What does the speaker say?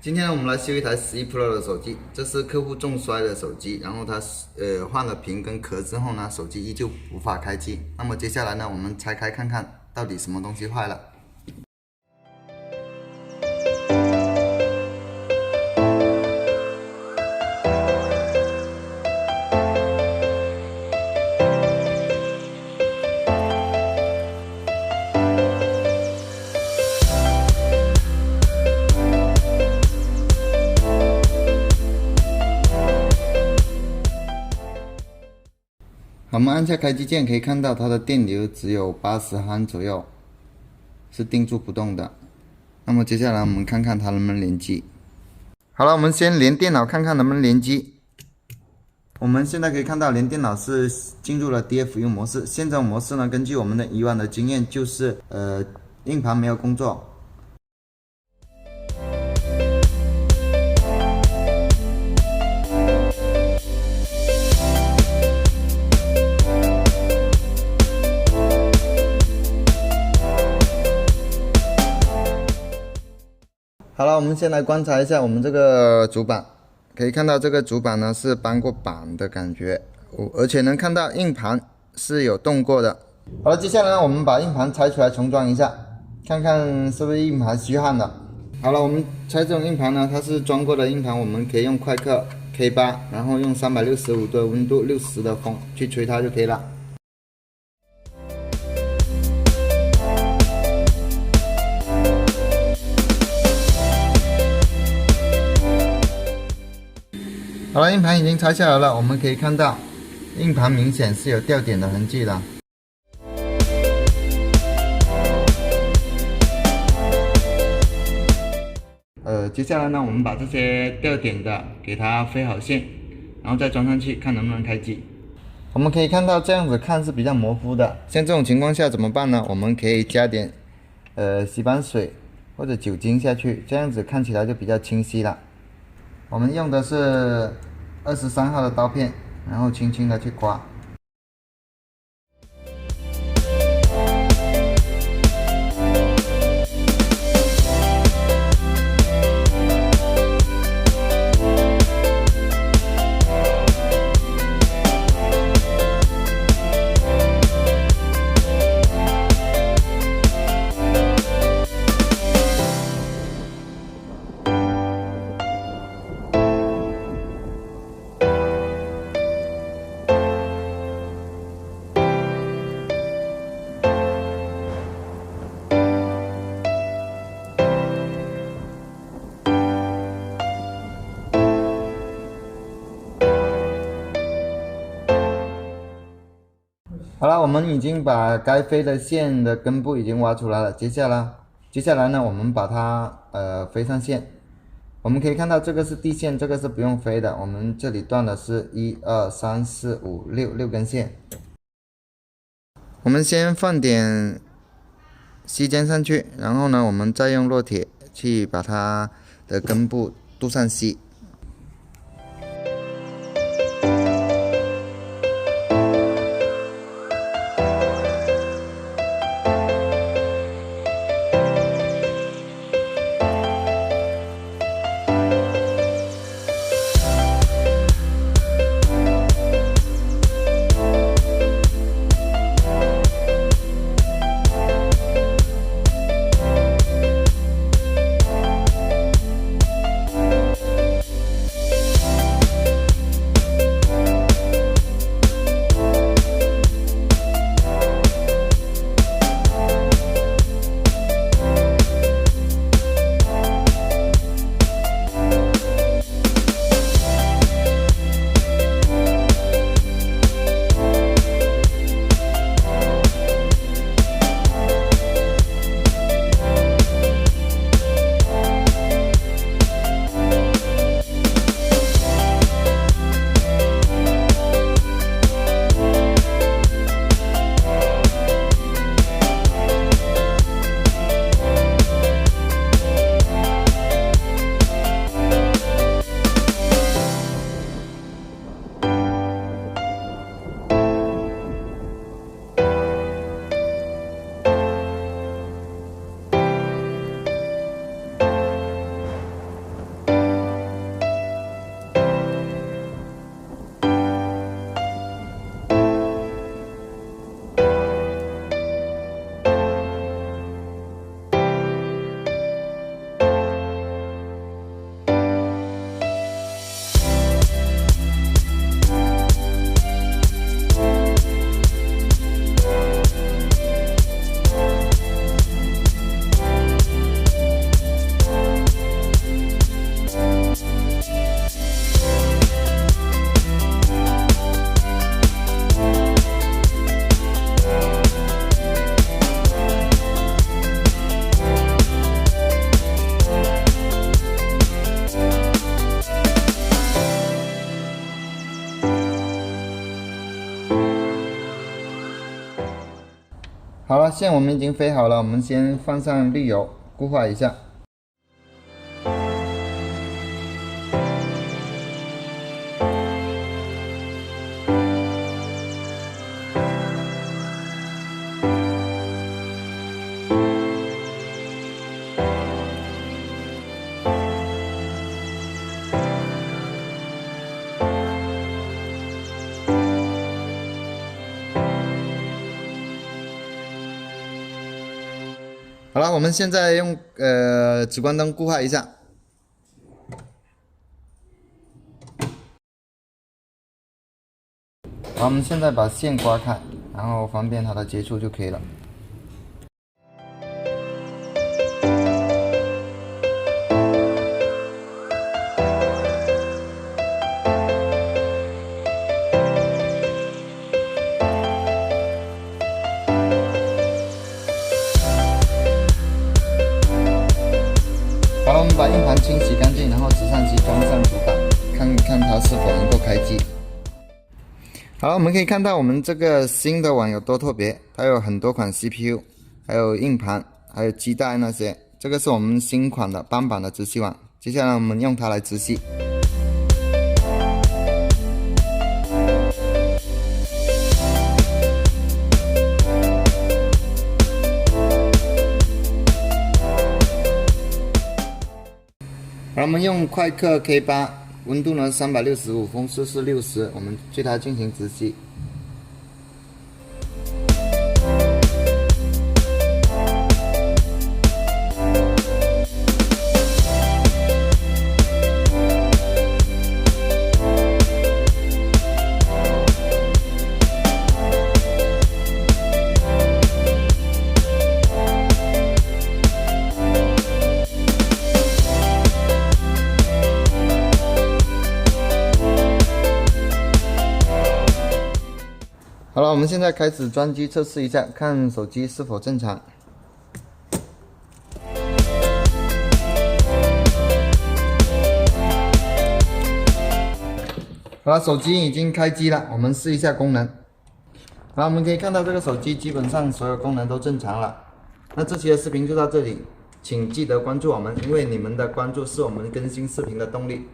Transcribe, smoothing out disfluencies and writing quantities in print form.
今天呢，我们来修一台11 Pro 的手机，这是客户重摔的手机，然后它换了屏跟壳之后呢，手机依旧无法开机。那么接下来呢，我们拆开看看到底什么东西坏了。我们按下开机键，可以看到它的电流只有80安左右，是定住不动的。那么接下来我们看看它能不能联机。好了，我们先连电脑看看能不能联机。我们现在可以看到连电脑是进入了 DFU 模式。现在模式呢，根据我们的以往的经验，就是硬盘没有工作。好了，我们先来观察一下我们这个主板，可以看到这个主板呢是搬过板的感觉，而且能看到硬盘是有动过的。好了，接下来呢，我们把硬盘拆出来重装一下，看看是不是硬盘虚焊了。好了，我们拆这种硬盘呢，它是装过的硬盘，我们可以用快克 K8，然后用365度的温度，60的风去吹它就可以了。好了，硬盘已经拆下来了，我们可以看到硬盘明显是有掉点的痕迹的。接下来呢，我们把这些掉点的给它飞好线，然后再装上去，看能不能开机。我们可以看到这样子看是比较模糊的，像这种情况下怎么办呢？我们可以加点洗板水或者酒精下去，这样子看起来就比较清晰了。我们用的是23号的刀片，然后轻轻的去刮。好了，我们已经把该飞的线的根部已经挖出来了。接下来呢，我们把它飞上线。我们可以看到这个是地线，这个是不用飞的。我们这里断的是1、2、3、4、5、6根线。我们先放点锡笺上去，然后呢，我们再用烙铁去把它的根部镀上锡。好了，线我们已经飞好了，我们先放上滤油固化一下。好了，我们现在用直光灯固化一下。好，我们现在把线刮开，然后方便它的接触就可以了。好了，我们把硬盘清洗干净，然后直上机装上主板，看看它是否能够开机。好了，我们可以看到我们这个新的网有多特别，它有很多款 CPU， 还有硬盘，还有基带那些。这个是我们新款的斑版的直系网，接下来我们用它来直系。好，我们用快客 K8， 温度呢365，风速是60，我们对它进行直系。好了，我们现在开始装机测试一下，看手机是否正常。好了，手机已经开机了，我们试一下功能。好，我们可以看到这个手机基本上所有功能都正常了。那这期的视频就到这里，请记得关注我们，因为你们的关注是我们更新视频的动力。